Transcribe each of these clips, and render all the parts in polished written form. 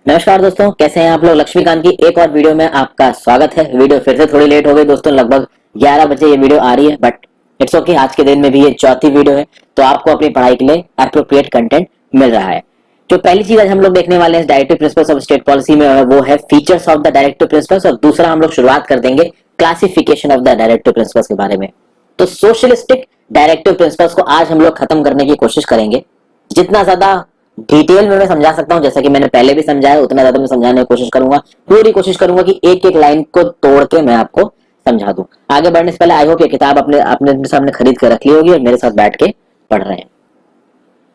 नमस्कार दोस्तों, कैसे हैं आप लोग। लक्ष्मीकांत की एक और वीडियो में आपका स्वागत है। वीडियो फिर से थोड़ी लेट हो गई दोस्तों, लगभग 11 बजे ये वीडियो आ रही है, बट इट्स ओके। आज के दिन में भी ये चौथी वीडियो है, तो आपको अपनी पढ़ाई के लिए एप्रोप्रिएट कंटेंट मिल रहा है। जो पहली चीज आज हम लोग देखने वाले हैं directive principles of state policy में, वो है features of the directive principles, और दूसरा हम लोग शुरुआत कर देंगे classification of the directive principles के बारे में। तो सोशलिस्टिक डायरेक्टिव प्रिंसिपल्स को आज हम लोग खत्म करने की कोशिश करेंगे। जितना ज्यादा डिटेल में मैं समझा सकता हूं, जैसा कि मैंने पहले भी समझाया, उतना ज्यादा मैं समझाने की कोशिश करूंगा। पूरी कोशिश करूंगा कि एक एक लाइन को तोड़ के मैं आपको समझा दूं। आगे बढ़ने से पहले आई होप ये किताब अपने सामने खरीद कर रख ली होगी और मेरे साथ बैठ के पढ़ रहे हैं।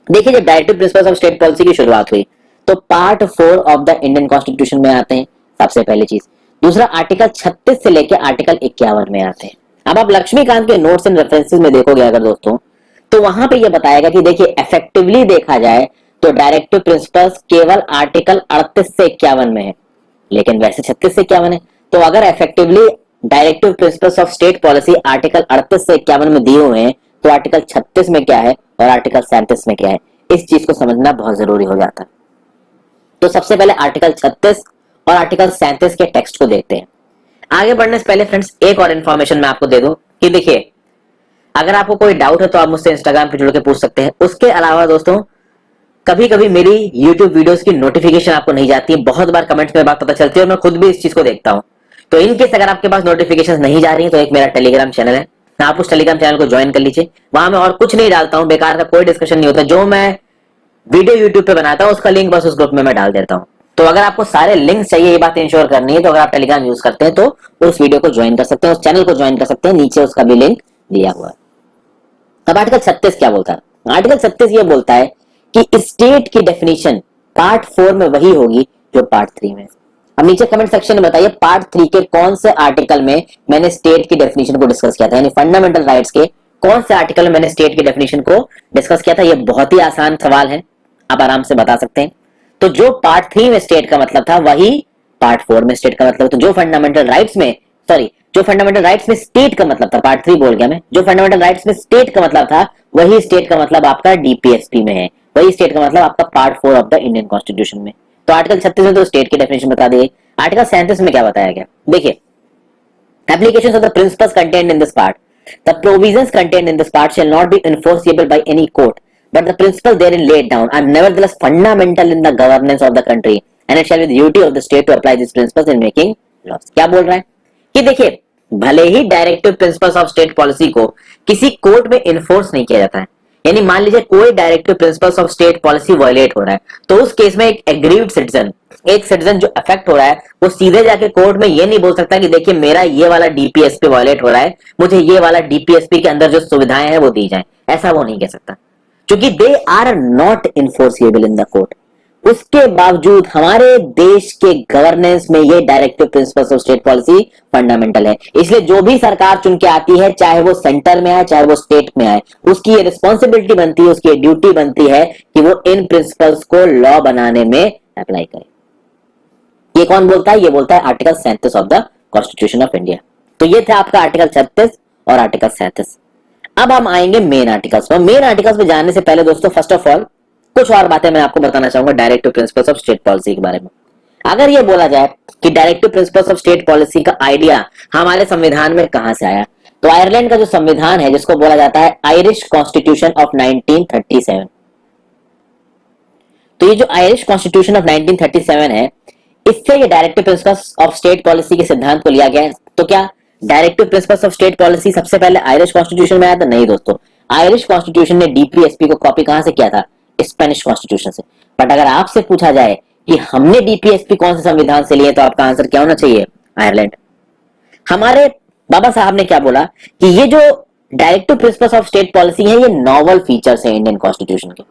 देखिए, जब directive principles of state policy की शुरुआत हुई तो part 4 of the Indian constitution में आते हैं, सबसे पहली चीज। दूसरा, आर्टिकल 36 से लेकर आर्टिकल 51 में आते हैं। अब आप लक्ष्मीकांत के नोट्स एंड रेफरेंसेस में देखोगे अगर दोस्तों, तो वहां पे ये बताएगा कि देखिए, इफेक्टिवली देखा जाए तो डायरेक्टिव प्रिंसिपल्स केवल आर्टिकल 38 से 51 में है, लेकिन वैसे 36 से 51 है। तो अगर effectively directive principles of state policy article 38 से 51 में दिए हुए हैं, तो आर्टिकल 36 में क्या है और आर्टिकल 37 में क्या है, इस चीज को समझना बहुत जरूरी हो जाता है। तो सबसे पहले आर्टिकल 36 और आर्टिकल 37 के टेक्स्ट को देखते हैं। आगे बढ़ने से पहले फ्रेंड्स, एक और इन्फॉर्मेशन मैं आपको दे दूं कि देखिए, अगर आपको कोई डाउट है तो आप मुझसे इंस्टाग्राम पे जुड़ के पूछ सकते हैं। उसके अलावा दोस्तों, कभी कभी मेरी YouTube वीडियोस की नोटिफिकेशन आपको नहीं जाती है, बहुत बार कमेंट्स में बात पता चलती है और मैं खुद भी इस चीज को देखता हूं। तो इनकेस अगर आपके पास नोटिफिकेशन नहीं जा रही है, तो एक मेरा टेलीग्राम चैनल है, आप उस टेलीग्राम चैनल को ज्वाइन कर लीजिए। वहां मैं और कुछ नहीं डालता हूं, बेकार का कोई डिस्कशन नहीं होता। जो मैं वीडियो यूट्यूब पे बनाता हूं उसका लिंक बस उस ग्रुप में मैं डाल देता हूं। तो अगर आपको सारे लिंक चाहिए, ये बात इंश्योर करनी है, तो अगर आप टेलीग्राम यूज करते हैं तो उस वीडियो को ज्वाइन कर सकते हैं, उस चैनल को ज्वाइन कर सकते हैं, नीचे उसका भी लिंक दिया हुआ है। अब आर्टिकल 36 क्या बोलता है? आर्टिकल 36 ये बोलता है कि स्टेट की डेफिनेशन पार्ट 4 में वही होगी जो पार्ट 3 में। अब नीचे कमेंट सेक्शन में बताइए, पार्ट 3 के कौन से आर्टिकल में मैंने स्टेट की डेफिनेशन को डिस्कस किया था, यानी फंडामेंटल राइट्स के कौन से आर्टिकल में मैंने स्टेट की डेफिनेशन को डिस्कस किया था। ये बहुत ही आसान सवाल है, आप आराम से बता सकते हैं। तो जो पार्ट 3 में स्टेट का मतलब था, वही पार्ट 4 में स्टेट का मतलब। तो जो फंडामेंटल राइट्स में स्टेट का मतलब था, पार्ट 3 बोल गया मैं, जो फंडामेंटल राइट्स में स्टेट का मतलब था, वही स्टेट का मतलब आपका डीपीएसपी में है, वही स्टेट का मतलब आपका part 4 of the Indian constitution में। तो आर्टिकल 36 में तो स्टेट की डेफिनेशन बता दी। आर्टिकल 37 में क्या बताया गया, देखिए, applications of the principles contained in this part. The provisions contained in this part shall not be enforceable by any court, but the principles therein laid down are nevertheless fundamental in the governance of the country, and it shall be the duty of the state to apply these principles in making laws. क्या बोल रहा है कि देखिए, भले ही directive principles of state policy को किसी कोर्ट में इन्फोर्स नहीं किया जाता है, यानी मान लीजिए कोई directive principles of state policy violate हो रहा है, तो उस केस में एक एग्रीव्ड सिटीजन, एक सिटीजन जो अफेक्ट हो रहा है, वो सीधे जाके कोर्ट में ये नहीं बोल सकता कि देखिए, मेरा ये वाला डीपीएसपी वायलेट हो रहा है, मुझे ये वाला डीपीएसपी के अंदर जो सुविधाएं हैं वो दी जाए। ऐसा वो नहीं कह सकता, क्योंकि they are not enforceable in the court. उसके बावजूद हमारे देश के गवर्नेंस में ये directive principles of state policy fundamental है। इसलिए जो भी सरकार चुन के आती है, चाहे वो सेंटर में आए चाहे वो स्टेट में आए, उसकी ये रिस्पॉन्सिबिलिटी बनती है, उसकी ड्यूटी बनती है कि वो इन प्रिंसिपल्स को लॉ बनाने में अप्लाई करे। ये कौन बोलता है? ये बोलता है article 37 of the constitution of India. तो ये था आपका आर्टिकल 36 और आर्टिकल 37। अब हम आएंगे मेन आर्टिकल्स पर। मेन आर्टिकल्स में जाने से पहले दोस्तों, फर्स्ट ऑफ ऑल कुछ और बातें मैं आपको बताना चाहूंगा directive principles of state policy के बारे में। अगर ये बोला जाए कि directive principles of state policy का आइडिया हमारे संविधान में कहां से आया, तो आयरलैंड का जो संविधान है, जिसको बोला जाता है आयरिश कॉन्स्टिट्यूशन ऑफ 1937, तो ये जो आयरिश कॉन्स्टिट्यूशन ऑफ 1937 है, इससे ये directive principles of state policy के सिद्धांत को लिया गया है। तो क्या directive principles of state policy सबसे पहले आयरिश कॉन्स्टिट्यूशन में आया था? नहीं दोस्तों, आयरिश कॉन्स्टिट्यूशन ने डीपीएसपी को कॉपी कहां से किया था? स्पेनिश कॉन्स्टिट्यूशन से। बट अगर आपसे पूछा जाए कि हमने डीपीएसपी कौन से संविधान से लिए, तो आपका आंसर क्या होना चाहिए? आयरलैंड। हमारे बाबा साहब ने क्या बोला कि ये जो directive principles of state policy है, ये नॉवल फीचर्स है इंडियन कॉन्स्टिट्यूशन के।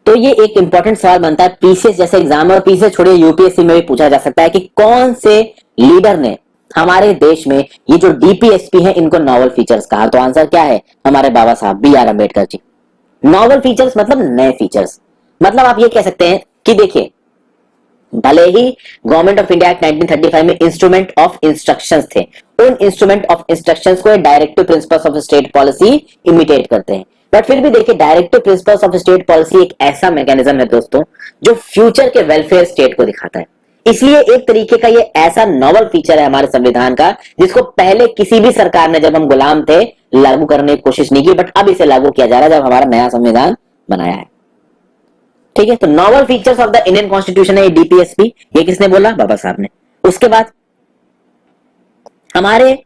तो ये एक इंपॉर्टेंट सवाल बनता है पीसीएस जैसे एग्जाम, और पीसीएस छोड़िए, यूपीएससी में भी पूछा जा सकता है कि कौन से लीडर ने हमारे देश में ये जो डीपीएसपी है, इनको नॉवल फीचर्स कहा। तो आंसर क्या है? हमारे Baba Saheb B R Ambedkar ji. Novel features मतलब नए फीचर्स, मतलब आप ये कह सकते हैं कि देखिए, भले ही गवर्नमेंट ऑफ इंडिया एक्ट 1935 में इंस्ट्रूमेंट ऑफ इंस्ट्रक्शंस थे, उन इंस्ट्रूमेंट ऑफ इंस्ट्रक्शंस को directive principles of state policy imitate करते हैं, बट फिर भी देखिए, directive principles of state policy एक ऐसा मैकेनिज्म है दोस्तों जो फ्यूचर के वेलफेयर स्टेट को दिखाता है। इसलिए एक तरीके का ये ऐसा नॉवल फीचर है हमारे संविधान का, जिसको पहले किसी भी सरकार ने, जब हम गुलाम थे, लागू करने की कोशिश नहीं की, बट अब इसे लागू किया जा रहा है जब हमारा नया संविधान बनाया है। ठीक है, तो novel features of the Indian constitution है डीपीएसपी। ये किसने बोला? बाबा साहब ने। उसके बाद हमारे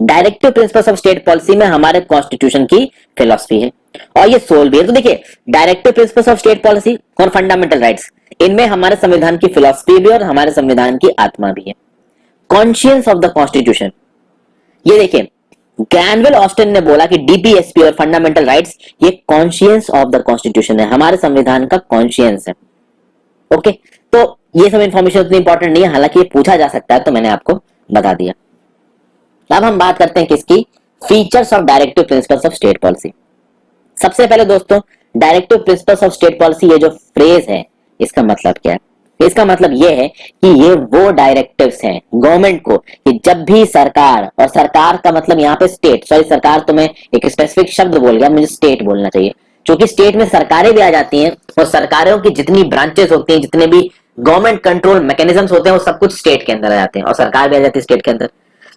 directive principles of state policy में हमारे कॉन्स्टिट्यूशन की फिलॉसफी है और ये सोल भी है। तो देखिए, directive principles of state policy और फंडामेंटल राइट्स, इनमें हमारे संविधान की फिलॉसफी भी और हमारे संविधान की आत्मा भी है। कॉन्शियंस ऑफ द कॉन्स्टिट्यूशन, ये देखिए, ग्रैनवेल ऑस्टिन ने बोला कि डीपीएसपी और फंडामेंटल राइट्स ये कॉन्शियंस ऑफ द कॉन्स्टिट्यूशन है, हमारे संविधान का कॉन्शियंस है। ओके, तो ये सब इंफॉर्मेशन उतनी इंपॉर्टेंट नहीं है, हालांकि ये पूछा जा सकता है, तो मैंने आपको बता दिया। अब हम बात करते हैं किसकी? Features of directive principles of state policy. सबसे पहले दोस्तों, directive principles of state policy, ये जो फ्रेज है, इसका मतलब क्या है? इसका मतलब ये है कि ये वो डायरेक्टिव्स हैं गवर्नमेंट को कि जब भी सरकार, और सरकार का मतलब यहाँ पे स्टेट, सॉरी सरकार तो मैं एक स्पेसिफिक शब्द बोल गया, मुझे स्टेट बोलना चाहिए, क्योंकि स्टेट में सरकारें भी आ जाती हैं और सरकारों की जितनी ब्रांचेस होती हैं, जितने भी गवर्नमेंट कंट्रोल मैकेनिज्म्स होते हैं, वो सब कुछ स्टेट के अंदर आ जाते हैं और सरकार भी आ जाती है स्टेट के अंदर।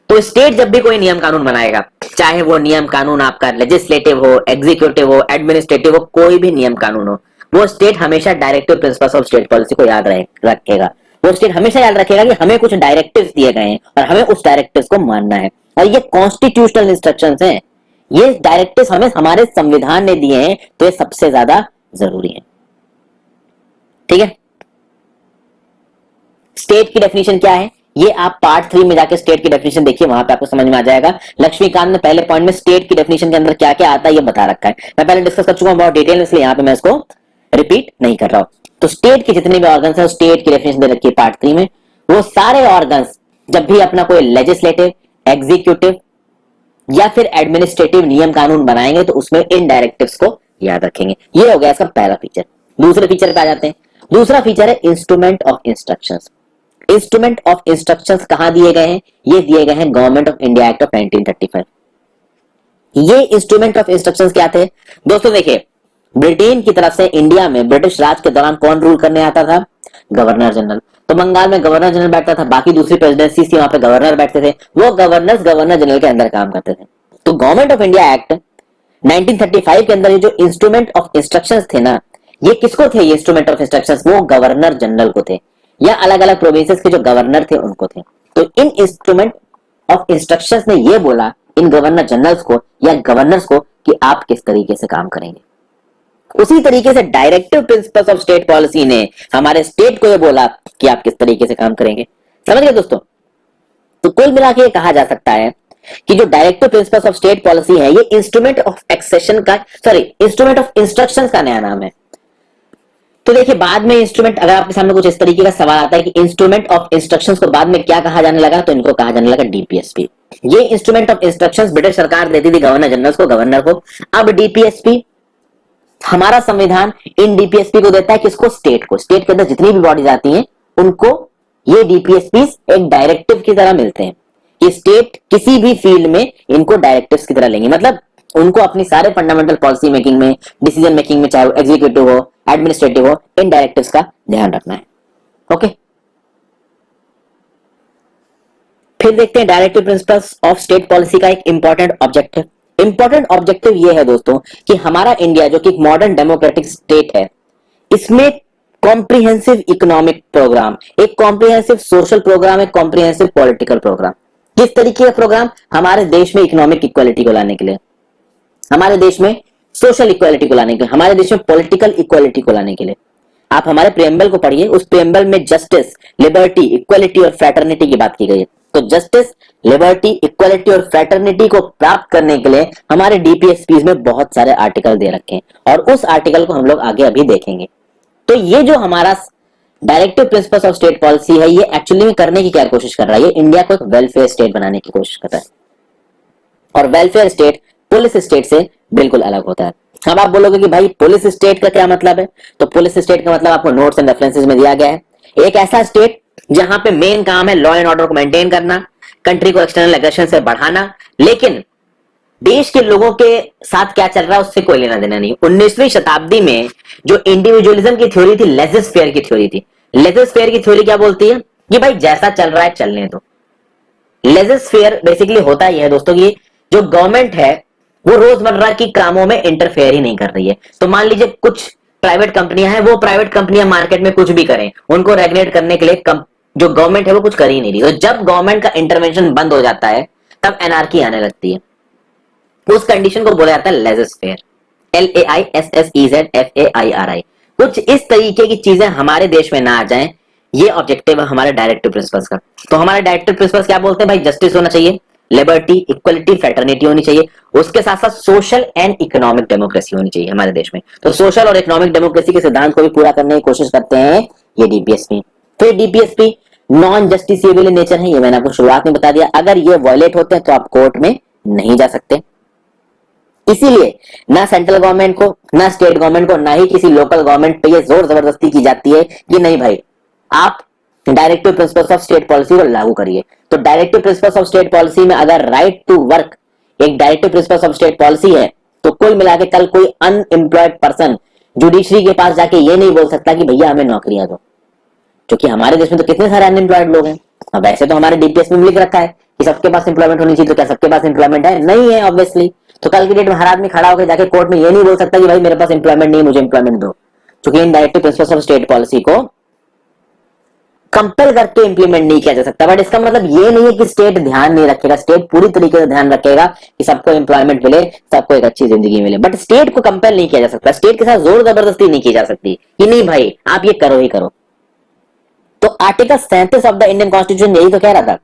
तो स्टेट जब भी कोई नियम कानून बनाएगा, चाहे वो नियम कानून आपका लेजिस्लेटिव हो, एग्जीक्यूटिव हो, एडमिनिस्ट्रेटिव हो, कोई भी नियम कानून हो, वो स्टेट हमेशा directive principles of state policy को याद रखेगा। वो स्टेट हमेशा याद रखेगा कि हमें कुछ डायरेक्टिव्स दिए गए हैं और हमें उस डायरेक्टिव्स को मानना है, और ये कॉन्स्टिट्यूशनल इंस्ट्रक्शंस हैं। ये डायरेक्टिव्स हमें हमारे संविधान ने दिए हैं, तो ये सबसे ज्यादा जरूरी है। ठीक है, स्टेट की डेफिनेशन क्या है, ये आप पार्ट 3 में जाके स्टेट की डेफिनेशन देखिए, वहां पे आपको समझ में आ जाएगा। लक्ष्मीकांत ने पहले पॉइंट में स्टेट की डेफिनेशन के अंदर क्या क्या आता है ये बता रखा है, मैं पहले डिस्कस कर चुका हूं बहुत डिटेल, इसलिए यहाँ पे मैं इसको रिपीट नहीं कर रहा हूं। तो स्टेट के जितने भी ऑर्गन्स है, स्टेट की डेफिनेशन दे रखी है पार्ट 3 में। वो सारे ऑर्गन्स जब भी अपना कोई लेजिस्लेटिव, एग्जीक्यूटिव या फिर एडमिनिस्ट्रेटिव नियम कानून बनाएंगे, तो उसमें इन डायरेक्टिव्स को याद रखेंगे। ये हो गया इसका पहला फीचर। दूसरे फीचर पे आ जाते हैं। दूसरा फीचर है instrument of instructions. Instrument of instructions कहां दिए गए हैं? ये दिए गए हैं government of India act of 1935। ये इंस्ट्रूमेंट ऑफ इंस्ट्रक्शंस क्या थे दोस्तों? देखिए, ब्रिटेन की तरफ से इंडिया में ब्रिटिश राज के दौरान कौन रूल करने आता था? Governor general. तो बंगाल में गवर्नर जनरल बैठता था, बाकी दूसरी प्रेसिडेंसी थी, वहां पे गवर्नर बैठते थे, वो गवर्नर्स गवर्नर जनरल के अंदर काम करते थे। तो गवर्नमेंट ऑफ इंडिया एक्ट 1935 के अंदर ये जो इंस्ट्रूमेंट ऑफ इंस्ट्रक्शंस थे ना, ये किसको थे? ये इंस्ट्रूमेंट ऑफ इंस्ट्रक्शंस वो गवर्नर जनरल को थे, या अलग अलग प्रोविंसेस के जो गवर्नर थे उनको थे। तो इन इंस्ट्रूमेंट ऑफ इंस्ट्रक्शंस ने ये बोला इन गवर्नर जनरल्स को या गवर्नर्स को कि आप किस तरीके से काम करेंगे। उसी तरीके से directive principles of state policy ने हमारे स्टेट को ये बोला कि आप किस तरीके से काम करेंगे। समझ गए दोस्तों? तो कुल मिला के कहा जा सकता है कि जो directive principles of state policy है, ये इंस्ट्रूमेंट ऑफ एक्सेशन का, सॉरी, इंस्ट्रूमेंट ऑफ इंस्ट्रक्शंस का नया नाम है। तो देखिए, बाद में इंस्ट्रूमेंट, अगर आपके सामने कुछ इस तरीके का सवाल आता है कि इंस्ट्रूमेंट ऑफ इंस्ट्रक्शंस को बाद में क्या कहा जाने लगा, तो इनको कहा जाने लगा डीपीएसपी। ये इंस्ट्रूमेंट ऑफ इंस्ट्रक्शंस ब्रिटिश सरकार देती थी गवर्नर जनरल को, गवर्नर को। अब डीपीएसपी, हमारा संविधान इन डीपीएसपी को देता है किसको? स्टेट को। स्टेट के अंदर जितनी भी बॉडीज आती हैं उनको ये डीपीएसपी एक डायरेक्टिव की तरह मिलते हैं कि स्टेट किसी भी फील्ड में इनको डायरेक्टिव्स की तरह लेंगे। मतलब उनको अपनी सारे फंडामेंटल पॉलिसी मेकिंग में, डिसीजन मेकिंग में, चाहे वो एग्जीक्यूटिव हो, एडमिनिस्ट्रेटिव हो, इन डायरेक्टिव्स का ध्यान रखना है। ओके, फिर देखते हैं directive principles of state policy का एक इंपॉर्टेंट ऑब्जेक्टिव। इंपॉर्टेंट ऑब्जेक्टिव ये है दोस्तों कि हमारा इंडिया, जो कि एक मॉडर्न डेमोक्रेटिक स्टेट है, इसमें कॉम्प्रिहेंसिव इकोनॉमिक प्रोग्राम, एक कॉम्प्रिहेंसिव सोशल प्रोग्राम, एक कॉम्प्रिहेंसिव पॉलिटिकल प्रोग्राम। किस तरीके का प्रोग्राम? हमारे देश में इकोनॉमिक इक्वालिटी को लाने के लिए, हमारे देश में सोशल इक्वालिटी को लाने के लिए, हमारे देश में पॉलिटिकल इक्वालिटी को लाने के लिए। आप हमारे प्रेम्बल को पढ़िए, उस प्रेम्बल में जस्टिस, लिबर्टी, इक्वालिटी और फ्रेटर्निटी की बात की गई है। तो जस्टिस, लिबर्टी, इक्वालिटी और फ्रेटर्निटी को प्राप्त करने के लिए हमारे डीपीएसपी में बहुत सारे आर्टिकल दे रखे हैं और उस आर्टिकल को हम लोग आगे अभी देखेंगे। तो ये जो हमारा directive principles of state policy है, ये एक्चुअली में करने की क्या कोशिश कर रहा है? ये इंडिया को एक वेलफेयर स्टेट बनाने की कोशिश कर रहा है, और वेलफेयर स्टेट पुलिस स्टेट से बिल्कुल अलग होता है। अब आप बोलोगे कि भाई पुलिस स्टेट का क्या मतलब है? तो पुलिस स्टेट का मतलब आपको नोट्स एंड रेफरेंसेस में दिया गया है। एक ऐसा स्टेट जहां पे मेन काम है लॉ एंड ऑर्डर को मेंटेन करना, कंट्री को एक्सटर्नल एग्रेशन से बढ़ाना, लेकिन देश के लोगों के साथ क्या चल रहा है उससे कोई लेना देना नहीं। 19वीं शताब्दी में जो इंडिविजुअलिज्म की थ्योरी थी, लेजर फेयर की थ्योरी थी। लेजर फेयर की थ्योरी क्या बोलती है कि भाई जैसा चल रहा है चलने दो। लेजर फेयर बेसिकली होता यह है दोस्तों कि जो गवर्नमेंट है वो रोजमर्रा की कामों में इंटरफेयर ही नहीं कर रही है। तो मान लीजिए कुछ प्राइवेट कंपनियां हैं, वो प्राइवेट कंपनियां मार्केट में कुछ भी करें, उनको रेगुलेट करने के लिए जो गवर्नमेंट है वो कुछ कर ही नहीं रही। तो जब गवर्नमेंट का इंटरवेंशन बंद हो जाता है तब एनार्की आने लगती है। उस कंडीशन को बोला जाता है लेजर फेयर। LAISSEZFAIRI। कुछ इस तरीके की चीजें हमारे देश में ना आ जाएं, ये ऑब्जेक्टिव है हमारे डायरेक्टिव प्रिंसिपल्स का। तो हमारे डायरेक्टिव प्रिंसिपल्स क्या बोलते हैं भाई? जस्टिस होना चाहिए, लिबर्टी, इक्वलिटी, फ्रेटर्निटी होनी चाहिए, उसके साथ साथ सोशल एंड इकोनॉमिक डेमोक्रेसी होनी चाहिए हमारे देश में। तो सोशल और इकोनॉमिक डेमोक्रेसी के सिद्धांत को भी पूरा करने की कोशिश करते हैं ये डीपीएसपी। फिर डीपीएसपी नॉन जस्टिसिएबल नेचर है, ये मैंने आपको शुरुआत में बता दिया। अगर ये वायलेट होते हैं तो आप कोर्ट में नहीं जा सकते। इसीलिए ना सेंट्रल गवर्नमेंट को, ना स्टेट गवर्नमेंट को, ना ही किसी लोकल गवर्नमेंट पे ये जोर जबरदस्ती की जाती है कि नहीं भाई आप directive principles of state policy को लागू करिए। तो directive principles of state policy में अगर राइट टू वर्क एक directive principles of state policy है तो कुल मिला के कल कोई अनएम्प्लॉयड पर्सन जुडिशरी के पास जाके ये नहीं बोल सकता कि भैया हमें नौकरियां दो, क्योंकि हमारे देश में तो कितने सारे अनएम्प्लॉयड लोग हैं। अब वैसे तो हमारे डीपीएस में लिख रखा है कि सबके पास एम्प्लॉयमेंट होनी चाहिए, तो क्या सबके पास एम्प्लॉयमेंट है? नहीं है ऑब्वियसली। तो कल की डेट में हर आदमी खड़ा होकर जाके कोर्ट में ये नहीं बोल सकता कि भाई मेरे पास एम्प्लॉयमेंट नहीं, मुझे एम्प्लॉयमेंट दो, क्योंकि इन directive principles of state policy को कंपेल करके इंप्लीमेंट नहीं किया जा सकता। बट इसका मतलब ये नहीं है कि स्टेट ध्यान नहीं रखेगा, स्टेट पूरी तरीके से ध्यान रखेगा कि सबको एम्प्लॉयमेंट मिले, सबको एक अच्छी जिंदगी मिले। बट स्टेट को कंपेल नहीं किया जा सकता, स्टेट के साथ जोर जबरदस्ती नहीं की जा सकती कि नहीं भाई आप ये करो ही करो। तो article 37 of the Indian constitution यही तो कह रहा था।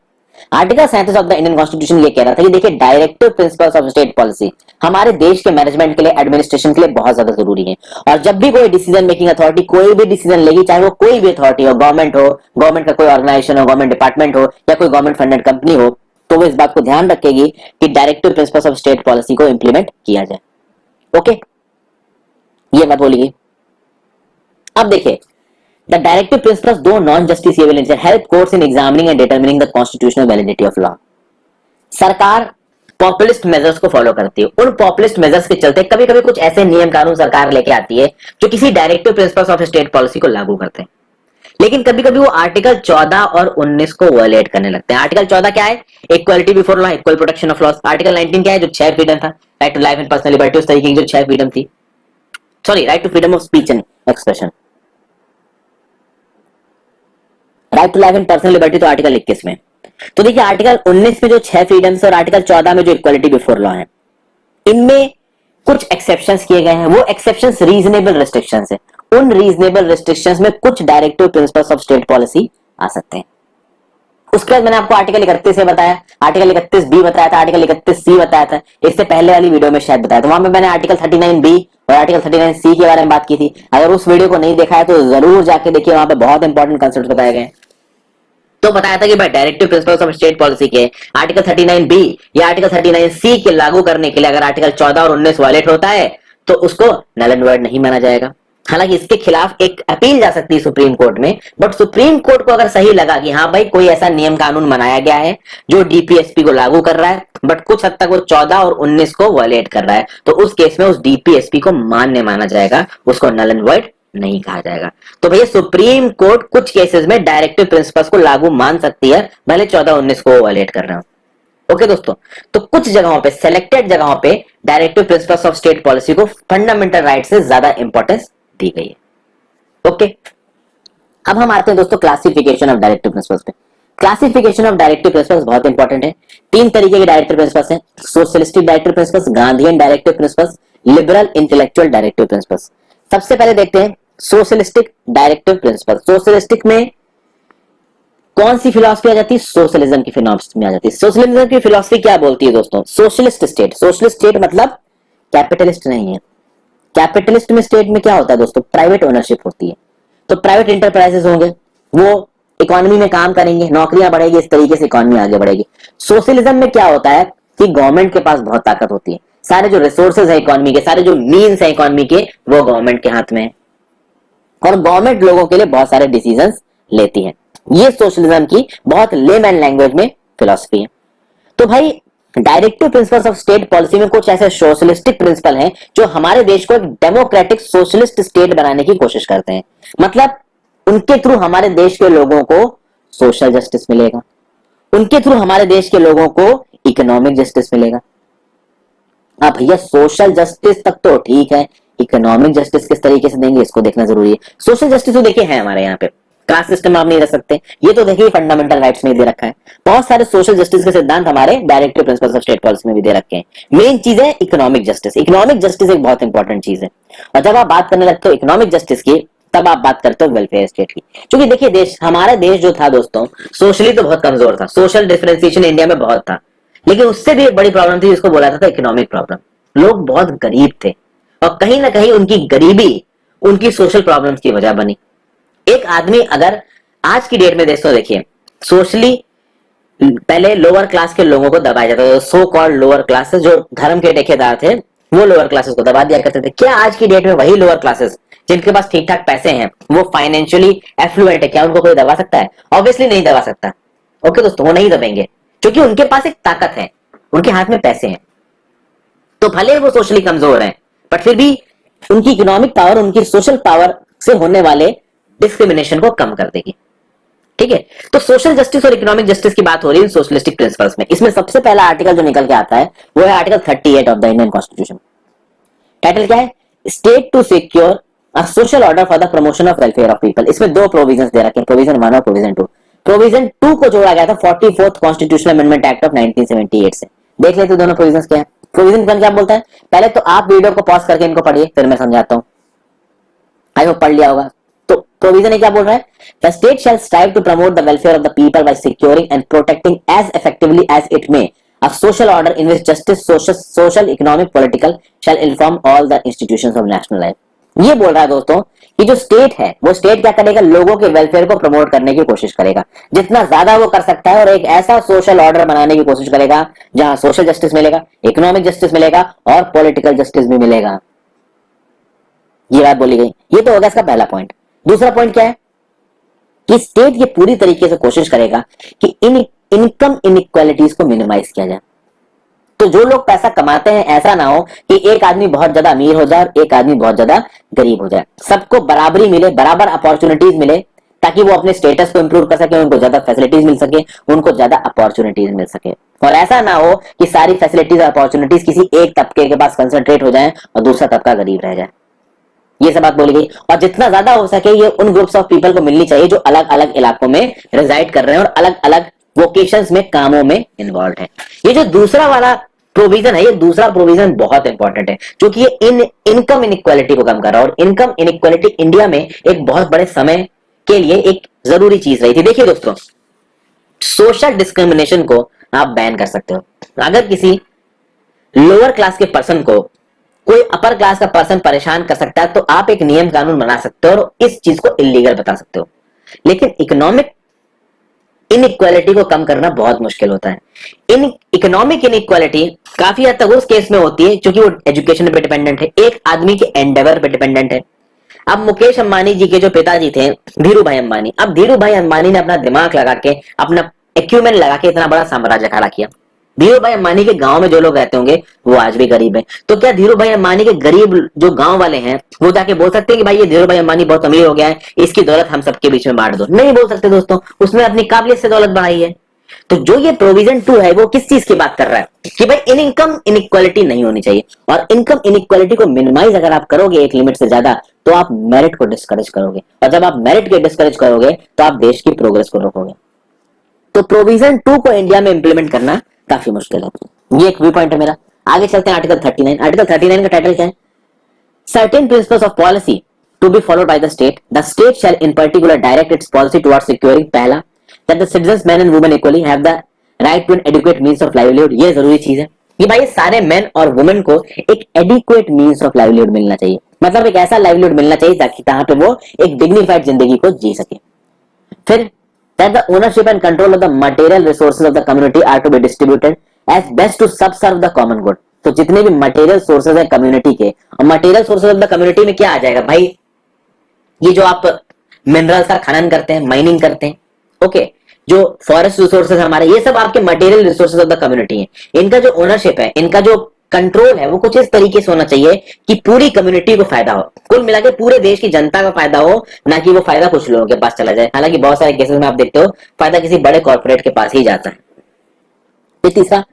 Article 37 of the Indian constitution ये कह रहा था कि देखिए directive principles of state policy हमारे देश के मैनेजमेंट के लिए, एडमिनिस्ट्रेशन के लिए बहुत ज्यादा जरूरी है। और जब भी कोई डिसीजन मेकिंग अथॉरिटी कोई भी डिसीजन लेगी, चाहे वो कोई भी अथॉरिटी हो, गवर्नमेंट हो, गवर्नमेंट का कोई ऑर्गेनाइजेशन हो, गवर्नमेंट डिपार्टमेंट हो या कोई गवर्नमेंट फंडेड कंपनी हो, तो वो इस बात को ध्यान रखेगी कि directive principles of state policy को इंप्लीमेंट किया जाए। ओके, ये बात बोली गई। अब देखिए The directive principles, though non-justiciable in nature, help courts in examining and determining the constitutional validity of law. सरकार पॉपुलिस्ट मेजर्स को फॉलो करती है। उन पॉपुलिस्ट मेजर्स के चलते कभी कभी कुछ ऐसे नियम कानून सरकार लेके आती है जो किसी directive principles of state policy को लागू करते हैं, लेकिन कभी कभी वो आर्टिकल 14 और 19 को वायलेट करने लगते हैं। आर्टिकल 14 क्या है? Equality before law, equal protection of law. Article 19 क्या है? जो 6 फ्रीडम था, right to life and personal liberty, उस तरीके की जो 6 फ्रीडम थी, sorry right to freedom of speech and expression, right to life and personal liberty तो आर्टिकल 21 में। तो देखिए आर्टिकल 19 में जो 6 फ्रीडम्स और आर्टिकल 14 में जो इक्वालिटी बिफोर लॉ है, इनमें कुछ एक्सेप्शंस किए गए हैं। वो एक्सेप्शंस रीजनेबल रिस्ट्रिक्शंस है। उन रीजनेबल रिस्ट्रिक्शंस में कुछ directive principles of state policy आ सकते हैं। उसके बाद मैंने आपको आर्टिकल 31 से बताया, आर्टिकल 31 बी बताया था, आर्टिकल 31 सी बताया था, इससे पहले वाली वीडियो में शायद बताया था। वहां पे मैंने आर्टिकल 39 बी और आर्टिकल 39 सी के बारे में बात की थी। अगर उस वीडियो को नहीं देखा है तो जरूर जाके देखिए, वहां पे बहुत इंपॉर्टेंट कंसेप्ट बताए गए। तो बताया था कि भाई directive principles of state policy के आर्टिकल 39 बी या आर्टिकल 39 सी के लागू करने के लिए अगर आर्टिकल 14 और 19 वायलेट होता है तो उसको नल एंड वॉइड नहीं माना जाएगा। हालांकि इसके खिलाफ एक अपील जा सकती है सुप्रीम कोर्ट में, बट सुप्रीम कोर्ट को अगर सही लगा कि हाँ भाई कोई ऐसा नियम कानून बनाया गया है जो डीपीएसपी को लागू कर रहा है बट कुछ हद तक वो 14 और 19 को वायलेट कर रहा है, तो उस केस में उस डीपीएसपी को मान्य माना जाएगा, उसको नल एंड वॉइड नहीं कहा जाएगा। तो भैया सुप्रीम कोर्ट कुछ केसेस में डायरेक्टिव प्रिंसिपल्स को लागू मान सकती है, भले 14-19 को वायलेट कर रहे हो। ओके दोस्तों, तो कुछ जगहों पे, सिलेक्टेड जगहों पे directive principles of state policy को फंडामेंटल राइट से ज्यादा इंपॉर्टेंस दी गई है। ओके, अब हम आते हैं दोस्तों क्लासिफिकेशन ऑफ डायरेक्टिव प्रिंसिपल्स पे। क्लासिफिकेशन ऑफ डायरेक्टिव प्रिंसिपल्स बहुत इंपॉर्टेंट है। 3 तरीके के डायरेक्टिव प्रिंसिपल्स हैं, socialistic directive principles, Gandhian directive principles, liberal intellectual directive principles. सबसे पहले देखते हैं सोशलिस्टिक डायरेक्टिव प्रिंसिपल। सोशलिस्टिक में कौन सी फिलॉसफी आ जाती है? सोशलिज्म की फिलॉसफी में आ जाती है। सोशलिज्म की फिलॉसफी क्या बोलती है दोस्तों? Socialist state. सोशलिस्ट स्टेट मतलब कैपिटलिस्ट नहीं है। कैपिटलिस्ट में स्टेट में क्या होता है दोस्तों? प्राइवेट ओनरशिप होती है। तो प्राइवेट इंटरप्राइजेस होंगे, वो इकोनॉमी में काम करेंगे, नौकरियां बढ़ेगी, इस तरीके से इकोनॉमी आगे बढ़ेगी। सोशलिज्म में क्या होता है कि गवर्नमेंट के पास बहुत ताकत होती है, सारे जो रिसोर्सेज है इकोनॉमी के, सारे जो मीन्स है इकोनॉमी के, वो गवर्नमेंट के हाथ में है और गवर्नमेंट लोगों के लिए बहुत सारे डिसीजंस लेती है। ये सोशलिज्म की बहुत लेमैन लैंग्वेज में फिलॉसफी है। तो भाई directive principles of state policy में कुछ ऐसे सोशलिस्टिक प्रिंसिपल हैं जो हमारे देश को एक डेमोक्रेटिक सोशलिस्ट स्टेट बनाने की कोशिश करते हैं। मतलब उनके थ्रू हमारे देश के लोगों को सोशल जस्टिस मिलेगा, उनके थ्रू हमारे देश के लोगों को इकोनॉमिक जस्टिस मिलेगा। अब भैया सोशल जस्टिस तक तो ठीक है, इकोनॉमिक जस्टिस किस तरीके से देंगे इसको देखना जरूरी है। सोशल जस्टिस तो देखिए है हमारे यहाँ पे, कास्ट सिस्टम आप नहीं रख सकते, ये तो देखिए फंडामेंटल राइट्स में दे रखा है। बहुत सारे सोशल जस्टिस के सिद्धांत हमारे directive principles of state policy में भी दे रखे हैं। मेन चीज है इकोनॉमिक जस्टिस। इकोनॉमिक जस्टिस एक बहुत इंपॉर्टेंट चीज है, और जब आप बात करने लगते हो इकोनॉमिक जस्टिस की तब आप बात करते हो वेलफेयर स्टेट की। क्योंकि देखिए देश, हमारा देश जो था दोस्तों, सोशली तो बहुत कमजोर था, सोशल डिफरेंशिएशन इंडिया में बहुत था, लेकिन उससे भी एक बड़ी प्रॉब्लम थी जिसको बोला था इकोनॉमिक प्रॉब्लम। लोग बहुत गरीब थे और कहीं ना कहीं उनकी गरीबी उनकी सोशल प्रॉब्लम्स की वजह बनी। एक आदमी अगर आज की डेट में दोस्तों देखिए, सोशली पहले लोअर क्लास के लोगों को दबाया जाता था, सो कॉल्ड लोअर क्लासेस जो धर्म के ठेकेदार थे वो लोअर क्लासेस को दबा दिया करते थे। क्या आज की डेट में वही लोअर क्लासेस जिनके पास ठीक ठाक पैसे हैं, वो फाइनेंशियली एफ्लुएंट है, क्या उनको कोई दबा सकता है? ऑब्वियसली नहीं दबा सकता। ओके दोस्तों, वो नहीं दबेंगे क्योंकि उनके पास एक ताकत है, उनके हाथ में पैसे हैं। तो भले वो सोशली कमजोर हैं, बट फिर भी उनकी इकोनॉमिक पावर, उनकी सोशल पावर से होने वाले डिस्क्रिमिनेशन को कम कर देगी। ठीक है, तो सोशल जस्टिस और इकोनॉमिक जस्टिस की बात हो रही है सोशलिस्टिक प्रिंसिपल्स में। इसमें सबसे पहला आर्टिकल जो निकल के आता है वो है article 38 of the Indian constitution. Title क्या है? State to secure a social order for the promotion of welfare of people. इसमें दो प्रोविजंस दे रखे हैं, प्रोविजन 1 और प्रोविजन 2। प्रोविजन 2 को जोड़ा गया था 44th constitutional amendment act of 1978 से। देख लेते दोनों प्रोविजंस क्या है। प्रोविजन 1 क्या बोलता है? पहले तो आप वीडियो को पॉज करके इनको पढ़िए, फिर मैं समझाता हूं। आई होप पढ़ लिया होगा। तो प्रोविजन क्या बोल रहा है? The state shall strive to promote the welfare of the people by securing and protecting as effectively as it may a social order in which justice, social, economic, political shall inform all the institutions of national life। ये बोल रहा है दोस्तों कि जो state है वो state क्या करेगा? लोगों के वेलफेयर को प्रमोट करने की कोशिश करेगा जितना ज्यादा वो कर सकता है, और एक ऐसा सोशल ऑर्डर बनाने की कोशिश करेगा जहां सोशल जस्टिस मिलेगा, इकोनॉमिक जस्टिस मिलेगा और पॉलिटिकल जस्टिस भी मिलेगा। ये बात बोली गई। ये तो होगा इसका पहला पॉइंट। दूसरा पॉइंट क्या है कि स्टेट ये पूरी तरीके से कोशिश करेगा कि इन इनकम इनइक्वालिटीज को मिनिमाइज किया जाए। तो जो लोग पैसा कमाते हैं, ऐसा ना हो कि एक आदमी बहुत ज्यादा अमीर हो जाए और एक आदमी बहुत ज्यादा गरीब हो जाए। सबको बराबरी मिले, बराबर अपॉर्चुनिटीज मिले, ताकि वो अपने स्टेटस को इंप्रूव कर सके, उनको ज्यादा फैसिलिटीज मिल सके, उनको ज्यादा अपॉर्चुनिटीज मिल सके। और ऐसा ना हो कि सारी फैसिलिटीज अपॉर्चुनिटीज किसी एक तबके के पास कंसंट्रेट हो जाए और दूसरा तबका गरीब रह जाए। ये सब बात बोली गई। और जितना ज्यादा हो सके ये उन ग्रुप्स ऑफ पीपल को मिलनी चाहिए जो अलग अलग इलाकों में रिजाइड कर रहे हैं और अलग अलग वोकेशंस में, कामों में इन्वॉल्व है। ये जो दूसरा वाला प्रोविजन है, ये दूसरा प्रोविजन बहुत इंपॉर्टेंट है क्योंकि ये इनकम इनइक्वालिटी को कम कर रहा है। और इनकम इनइक्वालिटी इंडिया में एक बहुत बड़े समय के लिए एक जरूरी चीज रही थी। देखिए दोस्तों, सोशल डिस्क्रिमिनेशन को आप बैन कर सकते हो। अगर किसी लोअर क्लास के पर्सन को कोई अपर क्लास का पर्सन परेशान कर सकता है तो आप एक नियम कानून बना सकते हो और इस चीज को इलीगल बता सकते हो। लेकिन इकोनॉमिक इनइक्वालिटी को कम करना बहुत मुश्किल होता है। इन इकोनॉमिक इनइक्वालिटी काफी हद तक उस केस में होती है क्योंकि वो एजुकेशन पे डिपेंडेंट है, एक आदमी के एंडेवर पे डिपेंडेंट है। अब मुकेश अंबानी जी के जो पिताजी थे धीरू भाई अंबानी, अब धीरू भाई अंबानी ने अपना दिमाग लगा के, अपना एक्यूमेंट लगा के इतना बड़ा साम्राज्य खड़ा किया। धीरू भाई अंबानी के गांव में जो लोग रहते होंगे वो आज भी गरीब हैं। तो क्या धीरू भाई अंबानी के गरीब जो गांव वाले हैं वो जाके बोल सकते हैं कि भाई ये धीरू भाई अंबानी बहुत अमीर हो गया है, इसकी दौलत हम सबके बीच में बांट दो? नहीं बोल सकते दोस्तों, उसने अपनी काबिलियत से दौलत बढ़ाई है। तो जो ये प्रोविजन 2 है वो किस चीज की बात कर रहा है कि भाई इनकम इनइक्वालिटी नहीं होनी चाहिए। और इनकम इनइक्वालिटी को मिनिमाइज अगर आप करोगे एक लिमिट से ज्यादा तो आप मेरिट को डिस्करेज करोगे, और जब आप मेरिट के डिस्करेज करोगे तो आप देश की प्रोग्रेस को रोकोगे। तो प्रोविजन 2 को इंडिया में इंप्लीमेंट करना काफी मुश्किल है। ये एक व्यू पॉइंट है मेरा। आगे चलते हैं आर्टिकल 39। आर्टिकल 39 का टाइटल क्या है? Certain principles of policy to be followed by the state shall in particular direct its policy towards securing, पहला, that the citizens men and women equally have the right to an adequate means of livelihood. ये जरूरी चीज है कि भाई सारे main और women को एक एडिक्वेट मींस ऑफ लाइवलीहुड मिलना चाहिए। मतलब एक ऐसा लाइवलीहुड मिलना चाहिए ताकि जहां पे वो एक डिग्निफाइड जिंदगी को जी सके। फिर that the ownership and control of the material resources of the community are to be distributed as best to subserve the common good। तो जितने भी मटेरियल सोर्सेज है कम्युनिटी के, और material sources of the community में क्या आ जाएगा भाई? ये जो आप मिनरल्स का खनन करते हैं, माइनिंग करते हैं, ओके, जो फॉरेस्ट रिसोर्सेज हमारे, ये सब आपके material resources of the community है। इनका जो ओनरशिप है, इनका जो कंट्रोल है, वो कुछ इस तरीके से होना चाहिए कि पूरी कम्युनिटी को फायदा हो, कुल मिला के पूरे देश की जनता का फायदा हो, ना कि वो फायदा कुछ लोगों के पास चला जाए। हालांकि बहुत सारे केसेस में आप देखते हो फायदा किसी बड़े कॉर्पोरेट के पास ही जाता है। फिर तीसरा,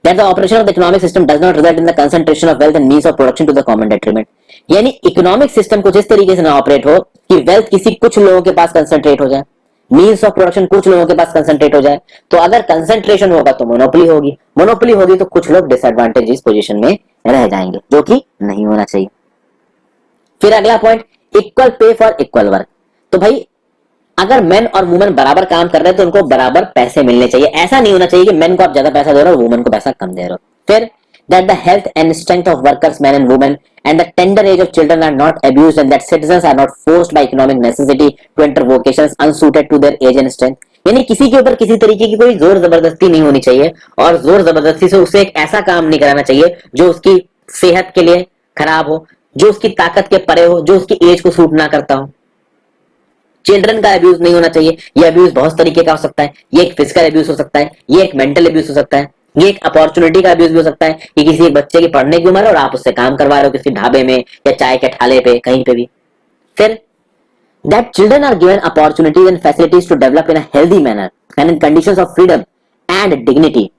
that the operation of the economic system does not result in the concentration of wealth and means of production to the common detriment। यानी इकोनॉमिक सिस्टम कुछ इस तरीके से ना ऑपरेट हो कि वेल्थ किसी कुछ लोगों के पास कंसंट्रेट हो जाए, मीन्स ऑफ प्रोडक्शन कुछ लोगों के पास कंसंट्रेट हो जाए। तो अगर कंसंट्रेशन होगा तो मोनोपोली होगी, मोनोपोली होगी तो कुछ लोग डिसएडवांटेजेस पोजीशन में रह जाएंगे, जो कि नहीं होना चाहिए। फिर अगला point, equal pay for equal work. तो भाई अगर मेन और वुमेन बराबर काम कर रहे हैं तो उनको बराबर पैसे मिलने चाहिए। ऐसा नहीं होना चाहिए कि मेन को आप ज्यादा पैसा दे रहे हो, वुमेन को पैसा कम दे रहे हो। फिर that the health and strength of workers men and women and the tender age of children are not abused and that citizens are not forced by economic necessity to enter vocations unsuited to their age and strength। यानी किसी के ऊपर किसी तरीके की कोई जोर जबरदस्ती नहीं होनी चाहिए और जोर जबरदस्ती से उसे एक ऐसा काम नहीं कराना चाहिए जो उसकी सेहत के लिए खराब हो, जो उसकी ताकत के परे हो, जो उसकी एज को सूट ना करता हो। चिल्ड्रन का अब्यूज नहीं होना चाहिए। ये अब्यूज बहुत तरीके का हो सकता है। ये एक फिजिकल अब्यूज हो सकता है, ये एक मेंटल अब्यूज हो सकता है, ये एक अपॉर्चुनिटी का अब्यूज भी हो सकता है कि किसी एक बच्चे की पढ़ने की उम्र है और आप उससे काम करवा रहे हो किसी ढाबे में या चाय के ठाले पे, कहीं पे भी। फिर that children are given opportunities and facilities to develop in a healthy manner and in conditions of freedom and dignity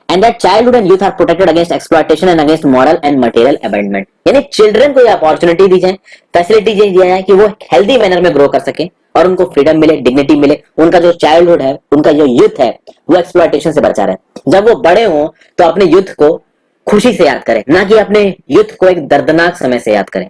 and that childhood and youth are protected against exploitation and against moral and material abandonment। यानी children को ये opportunity दी जाए, facility दिया जाए कि वो healthy manner में grow कर सके और उनको फ्रीडम मिले, डिग्निटी मिले, उनका जो चाइल्डहुड है, उनका जो यूथ है, वो एक्सप्लॉयटेशन से बचा रहे। जब वो बड़े हों तो अपने यूथ को खुशी से याद करें, ना कि अपने यूथ को एक दर्दनाक समय से याद करें।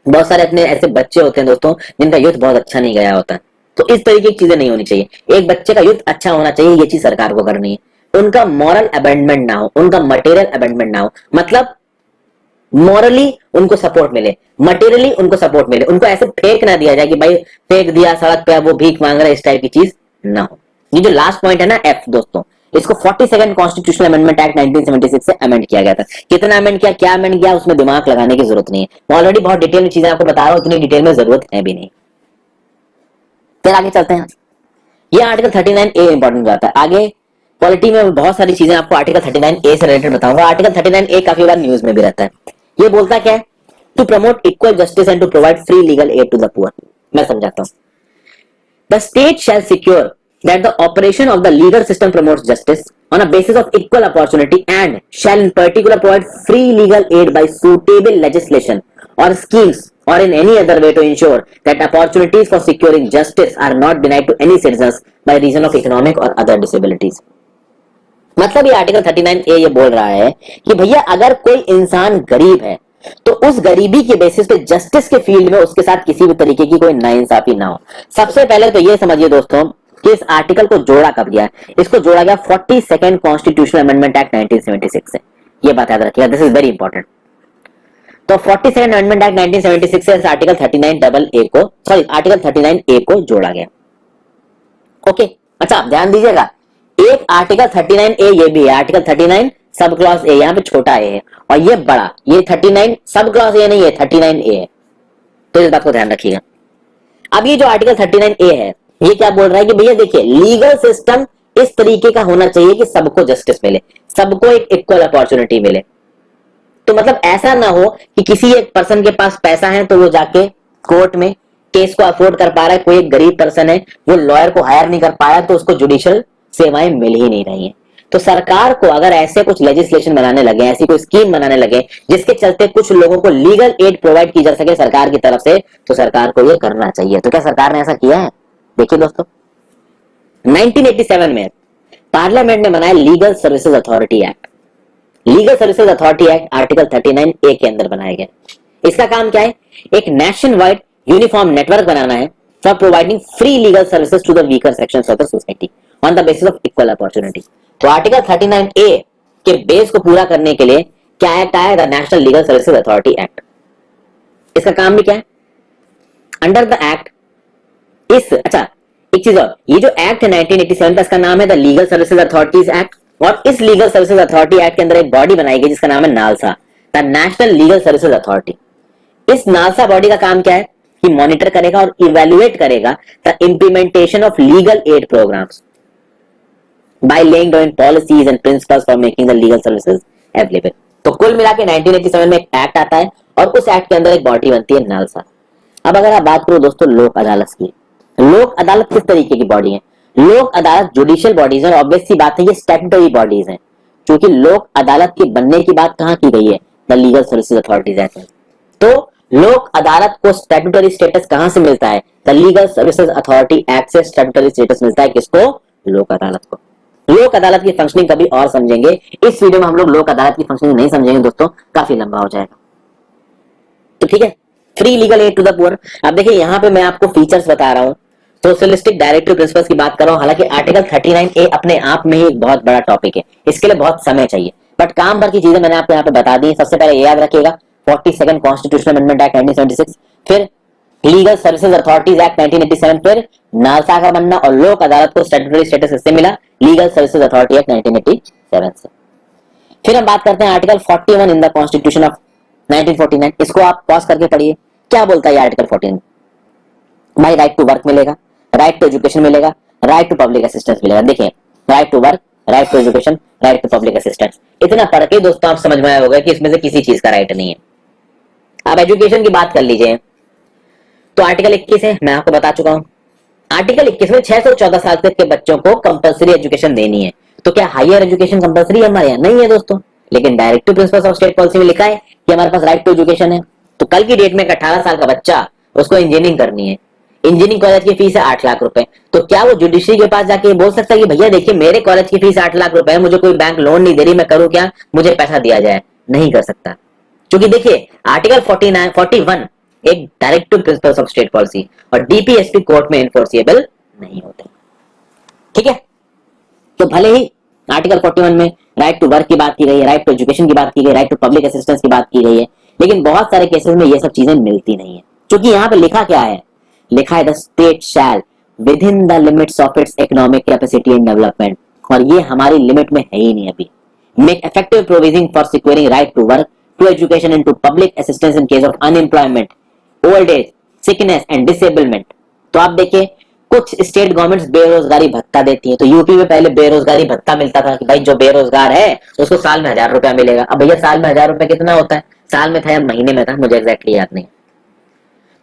बहुत सारे अपने ऐसे बच्चे होते हैं दोस्तों जिनका यूथ बहुत अच्छा नहीं गया होता, तो इस तरीके की चीजें नहीं होनी चाहिए। एक बच्चे का यूथ अच्छा होना चाहिए, ये चीज सरकार को करनी है। उनका मॉरल अबेंडमेंट ना हो, उनका मटेरियल अबेंडमेंट ना हो, मतलब मॉरली उनको सपोर्ट मिले, मटेरियली उनको सपोर्ट मिले, उनको ऐसे फेंक ना दिया जाए कि भाई फेंक दिया सड़क पे वो भीख मांग रहा है, इस टाइप की चीज ना हो। ये जो लास्ट पॉइंट है ना एफ दोस्तों, इसको 42nd कॉन्स्टिट्यूशनल अमेंडमेंट एक्ट 1976 से अमेंड किया गया था। कितना अमेंड किया, क्या अमेंड किया, उसमें दिमाग लगाने की जरूरत नहीं है। मैं ऑलरेडी बहुत डिटेल में चीजें आपको बता रहा हूं, इतनी डिटेल में जरूरत है भी नहीं। फिर आगे चलते हैं। ये आर्टिकल 39A इंपॉर्टेंट जाता है। आगे पॉलिटी में बहुत सारी चीजें आपको आर्टिकल 39A से रिलेटेड बताऊंगा। आर्टिकल 39A काफी बार न्यूज में भी रहता है। ये बोलता क्या है, to promote equal justice and to provide free legal aid to the poor. मैं समझाता हूं। The state shall secure that the operation of the legal system promotes justice on a basis of equal opportunity and shall in particular provide free legal aid by suitable legislation or schemes or in any other way to ensure that opportunities for securing justice are not denied to any citizens by reason of economic or other disabilities। मतलब ये article 39A ये बोल रहा है कि भैया अगर कोई इंसान गरीब है तो उस गरीबी के बेसिस पे जस्टिस के फील्ड में उसके साथ किसी भी तरीके की कोई नाइंसाफी ना हो। सबसे पहले तो ये समझिए दोस्तों कि इस आर्टिकल को जोड़ा कब गया, इसको जोड़ा गया 42nd कॉन्स्टिट्यूशनल अमेंडमेंट एक्ट 1976 से। ये बात याद रखिएगा, दिस इज वेरी इंपॉर्टेंट। तो 42nd अमेंडमेंट एक्ट 1976 से आर्टिकल 39A को जोड़ा गया। ओके, अच्छा आप ध्यान दीजिएगा, एक आर्टिकल 39A ये भी है, आर्टिकल 39 सब क्लॉज ए, यहाँ पे छोटा ए है और ये बड़ा, ये 39 सब क्लॉज ए नहीं है, 39A है। तो इस बात को ध्यान रखिएगा। अब ये जो आर्टिकल 39A है ये क्या बोल रहा है कि भैया देखिए लीगल सिस्टम इस तरीके का होना चाहिए कि सबको जस्टिस मिले, सबको एक इक्वल अपॉर्चुनिटी मिले। तो मतलब ऐसा ना हो कि किसी एक पर्सन के पास पैसा है तो वो जाके कोर्ट में केस को अफोर्ड कर पा रहा है, कोई एक गरीब पर्सन है वो लॉयर को हायर नहीं कर पाया तो उसको जुडिशियल सेवाएं मिल ही नहीं रही है। तो सरकार को अगर ऐसे कुछ लेजिस्लेशन बनाने लगे, ऐसी कोई स्कीम बनाने लगे जिसके चलते कुछ लोगों को लीगल एड प्रोवाइड की जा सके सरकार की तरफ से, तो सरकार को ये करना चाहिए। तो क्या सरकार ने ऐसा किया है? देखिए दोस्तों 1987 में पार्लियामेंट ने बनाया legal services authority act. Legal services authority act article 39A के अंदर बनाया गया। इसका काम क्या है, एक नेशन वाइड यूनिफॉर्म नेटवर्क बनाना है for providing free legal services to the weaker sections of the society on the basis of equal opportunity. तो आर्टिकल 39A के बेस को पूरा करने के लिए क्या एक्ट आया, the national legal services authority act. इसका काम भी क्या है, अंडर द एक्ट अच्छा एक चीज और, ये जो एक्ट है 1987 का, इसका नाम है the legal services authorities act और इस लीगल सर्विसेज अथॉरिटी एक्ट के अंदर एक बॉडी बनाई गई जिसका नाम है NALSA, the national legal services authority. इस नालसा बॉडी का काम क्या है कि मॉनिटर करेगा और इवेल्युएट करेगा the implementation of legal aid programmes by laying down policies and principles for making the legal services available. तो कुल मिला के 1987 में एक एक्ट आता है और उस एक्ट के अंदर एक बॉडी बनती है नालसा। अब अगर आप बात करो दोस्तों लोक अदालत की, लोक अदालत किस तरीके की बॉडी है? लोक अदालत जुडिशियल बॉडीज है, ऑब्वियस सी बात है ये स्टैट्यूटरी बॉडीज हैं, क्योंकि लोक अदालत के बनने की बात कहां की गई है? The legal services authorities act. तो लोक अदालत को स्टैट्यूटरी स्टेटस कहां से मिलता है? The legal services authority act से स्टैट्यूटरी स्टेटस मिलता है किसको? लोक अदालत को। लोक अदालत की फंक्शनिंग कभी और समझेंगे, इस वीडियो में हम लोग लोक अदालत की फंक्शनिंग नहीं समझेंगे दोस्तों, काफी लंबा हो जाएगा। तो ठीक है, free legal aid to the poor. अब देखिए यहाँ पे मैं आपको फीचर्स बता रहा हूँ, सोशलिस्टिक डायरेक्टिव प्रिंसिपल्स की बात कर रहा हूँ। हालांकि आर्टिकल 39A अपने आप में ही एक बहुत बड़ा टॉपिक है, इसके लिए बहुत समय चाहिए, बट काम भर की चीजें मैंने आपको यहाँ पे बता दी। सबसे पहले ये याद रखिएगा 42nd कॉन्स्टिट्यूशनल अमेंडमेंट एक्ट 1976, फिर लीगल सर्विसेज अथॉरिटीज एक्ट 1987, फिर नालसा का बनना और लोक अदालत को स्टैट्यूटरी स्टेटस इससे मिला लीगल सर्विसेज अथॉरिटी एक्ट 1987 से। फिर हम बात करते हैं article 41 in the constitution of 1949। इसको आप पॉज करके पढ़िए, क्या बोलता है आर्टिकल 14? भाई राइट टू वर्क मिलेगा, राइट टू एजुकेशन मिलेगा, राइट टू पब्लिक असिस्टेंस मिलेगा। देखिए right to work, right to education, right to public assistance, इतना पढ़ के दोस्तों आप समझ में आया होगा कि इसमें से किसी चीज का राइट नहीं है। अब एजुकेशन की बात कर लीजिए, तो आर्टिकल 21 है, मैं आपको बता चुका हूं। आर्टिकल 21 में 6 से 14 साल तक के बच्चों को कंपलसरी एजुकेशन देनी है। तो क्या हायर एजुकेशन कंपलसरी है हमारे यहाँ? नहीं है दोस्तों, लेकिन directive principles of state policy में लिखा है कि हमारे पास राइट टू एजुकेशन है। तो कल की डेट में 18 साल का बच्चा, उसको इंजीनियरिंग करनी है, इंजीनियरिंग कॉलेज की फीस है 8 लाख रुपए, तो क्या वो जुडिशरी के पास जाके बोल सकता है कि भैया देखिए मेरे कॉलेज की फीस 8 लाख रुपए है, मुझे कोई बैंक लोन नहीं दे रही, मैं करूं क्या, मुझे पैसा दिया जाए? नहीं कर सकता, क्योंकि देखिए आर्टिकल 41 एक directive principles of state policy और डीपीएसपी कोर्ट में एनफोर्सिएबल नहीं होते। ठीक है, तो भले ही आर्टिकल 41 में राइट टू वर्क की बात की गई है, राइट टू एजुकेशन की बात की गई, राइट टू पब्लिक असिस्टेंस की बात की गई है, लेकिन बहुत सारे केसेस में ये सब चीजें मिलती नहीं है। क्योंकि यहाँ पे लिखा क्या है? लिखा है the state shall within the limits of its economic capacity and development, और ये हमारी लिमिट में है ही नहीं अभी। Make effective provision for securing right to work, to education and to public assistance in case of unemployment, old age, sickness and disablement. तो आप देखिए कुछ स्टेट गवर्नमेंट्स बेरोजगारी भत्ता देती हैं। तो यूपी में पहले बेरोजगारी भत्ता मिलता था कि भाई जो बेरोजगार है उसको साल में 1000 रुपया मिलेगा। अब भैया साल में 1000 रुपया कितना होता है? साल में था या महीने में था, मुझे एग्जैक्टली याद नहीं।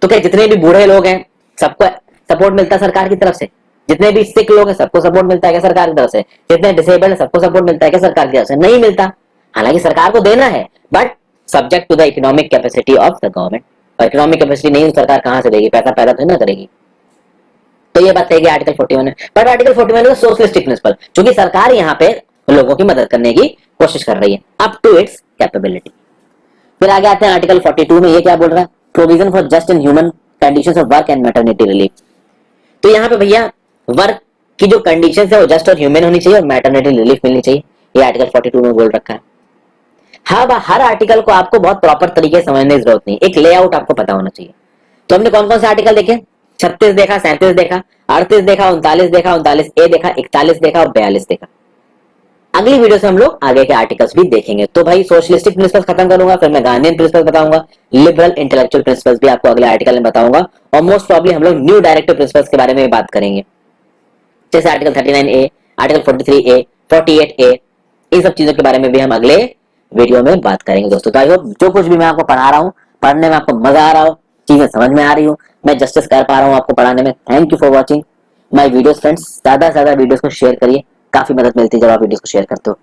तो क्या जितने भी बूढ़े लोग हैं सबको सपोर्ट मिलता है सरकार की तरफ से? जितने भी सिक लोग हैं सबको सपोर्ट मिलता है क्या सरकार की तरफ से? जितने डिसेबल्ड है सबको सपोर्ट मिलता है क्या सरकार की तरफ से? नहीं मिलता। हालांकि सरकार को देना है, but subject to the economic capacity of the government. और इकोनॉमिक कैपेसिटी नहीं सरकार कहां से देगी? पैसा पैदा तो ना करेगी। तो ये बात है कि आर्टिकल 41 है, बट आर्टिकल 41 है सोशलिस्टिक प्रिंसिपल, क्योंकि सरकार यहाँ पे लोगों की मदद करने की कोशिश कर रही है अप टू इट्स कैपेबिलिटी। फिर आगे आते हैं आर्टिकल 42 में, ये क्या बोल रहा है? Provision for just and human conditions of work and maternity relief. तो यहाँ पे भैया वर्क की जो कंडीशंस है वो जस्ट और ह्यूमन होनी चाहिए और मैटरनिटी रिलीफ मिलनी चाहिए, ये आर्टिकल 42 में बोल रखा है। हाँ, हर आर्टिकल को आपको बहुत प्रॉपर तरीके से समझने की जरूरत नहीं, एक लेआउट आपको पता होना चाहिए। तो हमने कौन कौन से आर्टिकल देखे? 36 देखा, 37 देखा, 38 देखा, 39 देखा, 39A देखा, 41 देखा और 42 देखा। अगली वीडियो से हम लोग आगे के आर्टिकल्स भी देखेंगे। तो भाई सोशलिस्टिक प्रिंसिपल्स खत्म करूंगा, फिर मैं गांधीयन प्रिंसिपल्स बताऊंगा, लिबरल इंटेलेक्चुअल प्रिंसिपल्स भी आपको अगले आर्टिकल में बताऊंगा, और मोस्ट प्रॉब्ली हम लोग न्यू डायरेक्टिव प्रिंसिपल्स के बारे में बात करेंगे, जैसे article 39A, article 43A, 48A, इन सब चीजों के बारे में भी हम अगले वीडियो में बात करेंगे दोस्तों। तो आई होप जो कुछ भी मैं आपको पढ़ा रहा हूँ, पढ़ने में आपको मजा आ रहा हो, चीजें समझ में आ रही हो, मैं जस्टिस कर पा रहा हूँ आपको पढ़ाने में। Thank you for watching my videos friends. ज्यादा से ज्यादा वीडियोस को शेयर करिए, काफी मदद मिलती है जब आप वीडियोस को शेयर करते हो।